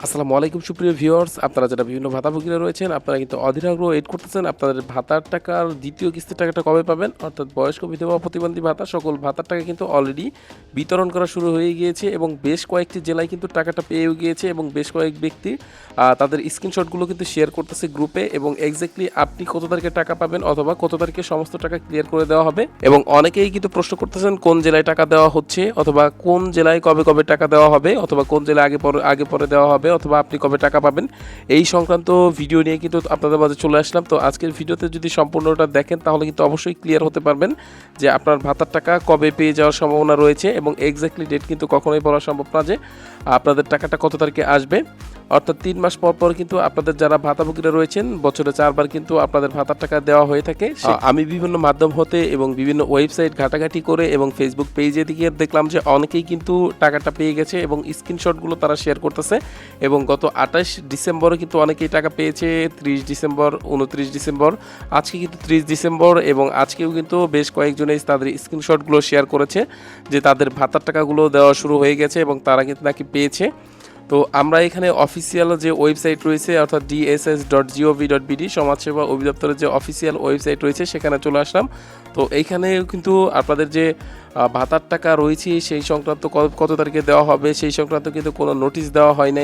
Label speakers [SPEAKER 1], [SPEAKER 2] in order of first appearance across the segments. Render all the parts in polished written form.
[SPEAKER 1] আসসালামু আলাইকুম সুপ্রিয় ভিউয়ার্স, আপনারা যারা বিভিন্ন ভাতাভোগীরা রয়েছেন, আপনারা কিন্তু অধীর আগ্রহ ওয়েট করতেছেন আপনাদের ভাতার টাকার দ্বিতীয় কিস্তির টাকাটা কবে পাবেন। অর্থাৎ বয়স্ক বিধবা প্রতিবন্ধী ভাতা সকল ভাতার টাকা কিন্তু অলরেডি বিতরণ করা শুরু হয়ে গিয়েছে এবং বেশ কয়েকটি জেলায় কিন্তু টাকাটা পেয়েও গিয়েছে এবং বেশ কয়েক ব্যক্তি তাদের স্ক্রিনশটগুলো কিন্তু শেয়ার করতেছে গ্রুপে এবং এক্স্যাক্টলি আপনি কত তারিখে টাকা পাবেন অথবা কত তারিখে সমস্ত টাকা ক্লিয়ার করে দেওয়া হবে। এবং অনেকেই কিন্তু প্রশ্ন করতেছেন কোন জেলায় টাকা দেওয়া হচ্ছে অথবা কোন জেলায় কবে কবে টাকা দেওয়া হবে অথবা কোন জেলায় আগে পরে দেওয়া হবে অথবা আপনি কবে টাকা পাবেন। এই সংক্রান্ত ভিডিও নিয়ে কিন্তু আপনাদের মাঝে চলে আসলাম। তো আজকের ভিডিওতে যদি সম্পূর্ণটা দেখেন তাহলে কিন্তু অবশ্যই ক্লিয়ার হতে পারবেন যে আপনার ভাতার টাকা কবে পেয়ে যাওয়ার সম্ভাবনা রয়েছে এবং এক্স্যাক্টলি ডেট কিন্তু কখনোই বলা সম্ভব না যে আপনাদের টাকাটা কত তারিখে আসবে। অর্থাৎ 3 মাস পর পর কিন্তু আপনাদের যারা ভাতাভোগীরা রয়েছেন বছরে 4 বার কিন্তু আপনাদের ভাতার টাকা দেওয়া হয়ে থাকে। আমি বিভিন্ন মাধ্যম হতে এবং বিভিন্ন ওয়েবসাইট ঘাটাঘাটি করে এবং ফেসবুক পেজে দিকে দেখলাম যে অনেকেই কিন্তু টাকাটা পেয়ে গেছে এবং স্ক্রিনশটগুলো তারা শেয়ার করতেছে এবং গত 28 ডিসেম্বরে কিন্তু অনেকেই টাকা পেয়েছে, 30 ডিসেম্বর, 29 ডিসেম্বর, আজকে কিন্তু 30 ডিসেম্বর এবং আজকেও কিন্তু বেশ কয়েকজনেই তাদের স্ক্রিনশটগুলো শেয়ার করেছে যে তাদের ভাতার টাকাগুলো দেওয়া শুরু হয়ে গেছে এবং তারা কিন্তু নাকি পেয়েছে। তো আমরা এখানে অফিসিয়াল যে ওয়েবসাইট রয়েছে অর্থাৎ dss.gov.bd সমাজসেবা অধিদপ্তরের যে অফিসিয়াল ওয়েবসাইট রয়েছে সেখানে চলে আসলাম। তো এইখানে কিন্তু আপনাদের যে ভাতার টাকা রয়েছে সেই সংক্রান্ত কত তারিখে দেওয়া হবে সেই সংক্রান্ত কিন্তু কোনো নোটিশ দেওয়া হয় না।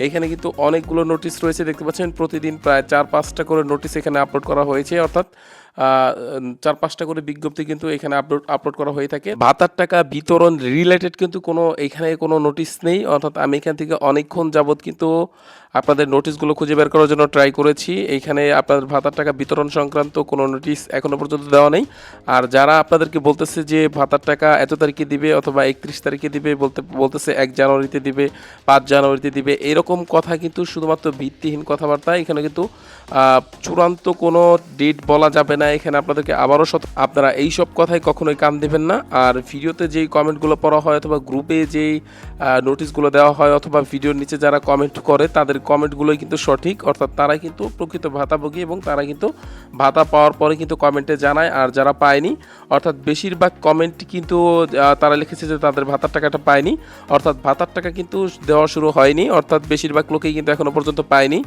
[SPEAKER 1] এখানে কিন্তু অনেকগুলো নোটিশ রয়েছে, দেখতে পাচ্ছেন প্রতিদিন প্রায় 4-5টা করে নোটিশ এখানে আপলোড করা হয়েছে। অর্থাৎ 4-5টা করে বিজ্ঞপ্তি কিন্তু এখানে আপলোড করা হয়ে থাকে। ভাতার টাকা বিতরণ রিলেটেড কিন্তু এখানে কোনো নোটিশ নেই। অর্থাৎ আমি এখান থেকে অনেকক্ষণ যাবৎ কিন্তু আপনাদের নোটিশগুলো খুঁজে বের করার জন্য ট্রাই করেছি। এইখানে আপনাদের ভাতার টাকা বিতরণ সংক্রান্ত কোনো নোটিশ এখনও পর্যন্ত দেওয়া নেই। আর যারা আপনাদেরকে বলতেছে যে ভাতার টাকা এত তারিখে দিবে অথবা 31 তারিখে দিবে, বলতেছে 1 জানুয়ারিতে দিবে, 5 জানুয়ারিতে দিবে, এরকম কথা কিন্তু শুধুমাত্র ভিত্তিহীন কথাবার্তা। এখানে কিন্তু চূড়ান্ত কোনো ডেট বলা যাবে না। এখানে আপনাদেরকে আবারও আপনারা এইসব কথায় কখনোই কান দেবেন না। আর ভিডিওতে যেই কমেন্টগুলো পড়া হয় অথবা গ্রুপে যেই নোটিশগুলো দেওয়া হয় অথবা ভিডিওর নিচে যারা কমেন্ট করে তাদের কমেন্টগুলোই কিন্তু সঠিক। অর্থাৎ তারাই কিন্তু প্রকৃত ভাতাভোগী এবং তারা কিন্তু ভাতা পাওয়ার পরে কিন্তু কমেন্টে জানায়। আর যারা পায়নি অর্থাৎ বেশিরভাগ কমেন্ট কিন্তু তারা লিখেছে যে তাদের ভাতার টাকাটা পায়নি, অর্থাৎ ভাতার টাকা কিন্তু দেওয়া শুরু হয়নি, অর্থাৎ বেশিরভাগ লোকেই কিন্তু এখনও পর্যন্ত পায়নি।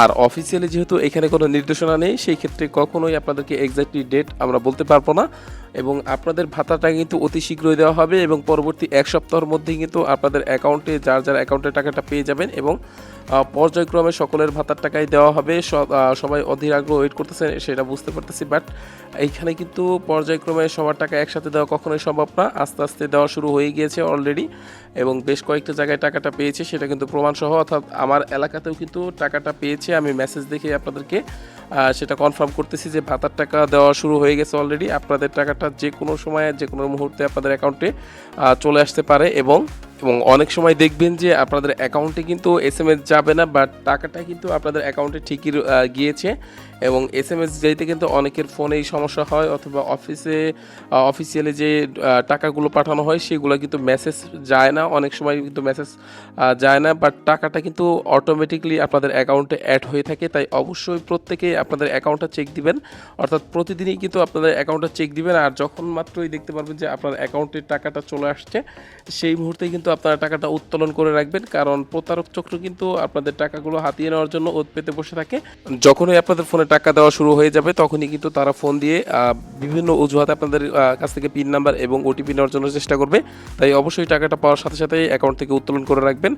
[SPEAKER 1] আর অফিসিয়ালি যেহেতু এখানে কোনো নির্দেশনা নেই সেই ক্ষেত্রে কখনোই আপনাদেরকে এক্স্যাক্টলি ডেট আমরা বলতে পারবো না এবং আপনাদের ভাতাটা কিন্তু অতি শীঘ্রই দেওয়া হবে এবং পরবর্তী 1 সপ্তাহের মধ্যেই কিন্তু আপনাদের অ্যাকাউন্টে যার অ্যাকাউন্টে টাকাটা পেয়ে যাবেন এবং পর্যায়ক্রমে সকলের ভাতার টাকাই দেওয়া হবে। সবাই অধীর আগ্রহ ওয়েট করতেছে সেটা বুঝতে পারতেছি, বাট এইখানে কিন্তু পর্যায়ক্রমে সবার টাকা একসাথে দেওয়া কখনোই সম্ভব না। আস্তে আস্তে দেওয়া শুরু হয়ে গিয়েছে অলরেডি এবং বেশ কয়েকটা জায়গায় টাকাটা পেয়েছে, সেটা কিন্তু প্রমাণসহ। অর্থাৎ আমার এলাকাতেও কিন্তু টাকাটা পেয়েছে, আমি মেসেজ দেখে আপনাদেরকে সেটা কনফার্ম করতেছি যে ভাতার টাকা দেওয়া শুরু হয়ে গেছে অলরেডি। আপনাদের টাকাটা যে কোনো সময় যে কোনো মুহূর্তে আপনাদের অ্যাকাউন্টে চলে আসতে পারে এবং অনেক সময় দেখবেন যে আপনাদের অ্যাকাউন্টে কিন্তু SMS যাবে না, বাট টাকাটা কিন্তু আপনাদের অ্যাকাউন্টে ঠিকই গিয়েছে এবং SMS যাইতে কিন্তু অনেকের ফোনেই সমস্যা হয় অথবা অফিসিয়ালি যে টাকাগুলো পাঠানো হয় সেগুলো কিন্তু মেসেজ যায় না, অনেক সময় কিন্তু মেসেজ যায় না, বাট টাকাটা কিন্তু অটোমেটিকলি আপনাদের অ্যাকাউন্টে অ্যাড হয়ে থাকে। তাই অবশ্যই প্রত্যেকেই আপনাদের অ্যাকাউন্টটা চেক দিবেন, অর্থাৎ প্রতিদিনই কিন্তু আপনাদের অ্যাকাউন্টটা চেক দিবেন। আর যখন মাত্রই দেখতে পারবেন যে আপনার অ্যাকাউন্টের টাকাটা চলে আসছে সেই মুহূর্তেই কিন্তু আপনারা টাকাটা উত্তোলন করে রাখবেন, কারণ প্রতারক চক্র কিন্তু আপনাদের টাকাগুলো হাতিয়ে নেওয়ার জন্য ওত পেতে বসে থাকে। যখনই আপনাদের ফোনে টাকা দেওয়া শুরু হয়ে যাবে তখনই কিন্তু তারা ফোন দিয়ে বিভিন্ন অজুহাতে আপনাদের কাছ থেকে পিন নাম্বার এবং OTP নেওয়ার জন্য চেষ্টা করবে। তাই অবশ্যই টাকাটা পাওয়ার সাথে সাথে অ্যাকাউন্ট থেকে উত্তোলন করে রাখবেন।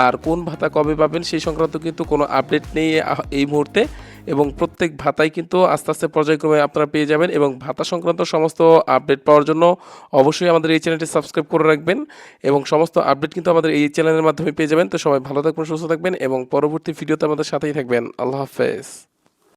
[SPEAKER 1] আর কোন ভাতা কবে পাবেন সেই সংক্রান্ত কিন্তু কোনো আপডেট নেই এই মুহূর্তে এবং প্রত্যেক ভাতাই কিন্তু আস্তে আস্তে পর্যায়ক্রমে আপনারা পেয়ে যাবেন এবং ভাতা সংক্রান্ত সমস্ত আপডেট পাওয়ার জন্য অবশ্যই আমাদের এই চ্যানেলটি সাবস্ক্রাইব করে রাখবেন এবং সমস্ত আপডেট কিন্তু আমাদের এই চ্যানেলের মাধ্যমে পেয়ে যাবেন। তো সবাই ভালো থাকবেন, সুস্থ থাকবেন এবং পরবর্তী ভিডিওতে আমাদের সাথেই থাকবেন। আল্লাহ হাফেজ।